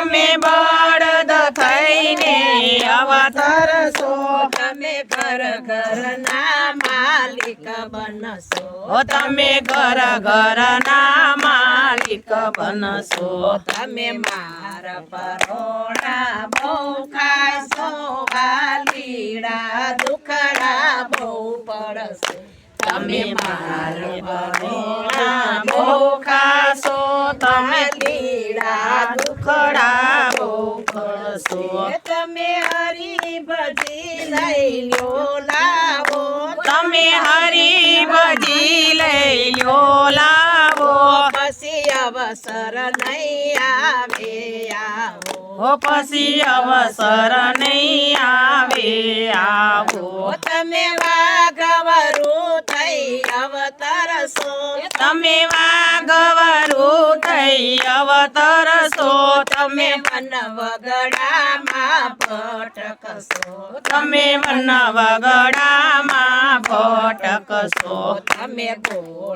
તમે બળદ થઈને અવતરશો તમે ઘર ઘરના માલિક બનશો તમે ઘર ઘરના માલિક બનશો તમે મારા પરોણા બહુ ખાશો વાલીડા દુખડા બહુ પડશે તમે મારા પરોણા બહુ ખાશો તમે લીડા દુખડા બહુ પડશો તમે હરી ભજી લઈ લ્યો લાવો તમે હરી ભજી લઈ લ્યો લાવો પછી અવસર નહીં આવે આવો પછી અવસર નહીં આવે આવો તમે વાઘવરું થઈ અવતરશો તમે વાઘવરું થઈ અવતરશો તમે મન વગડામાં ભટકશો તમે મન વગડામાં ભટકશો તમે ઘોડી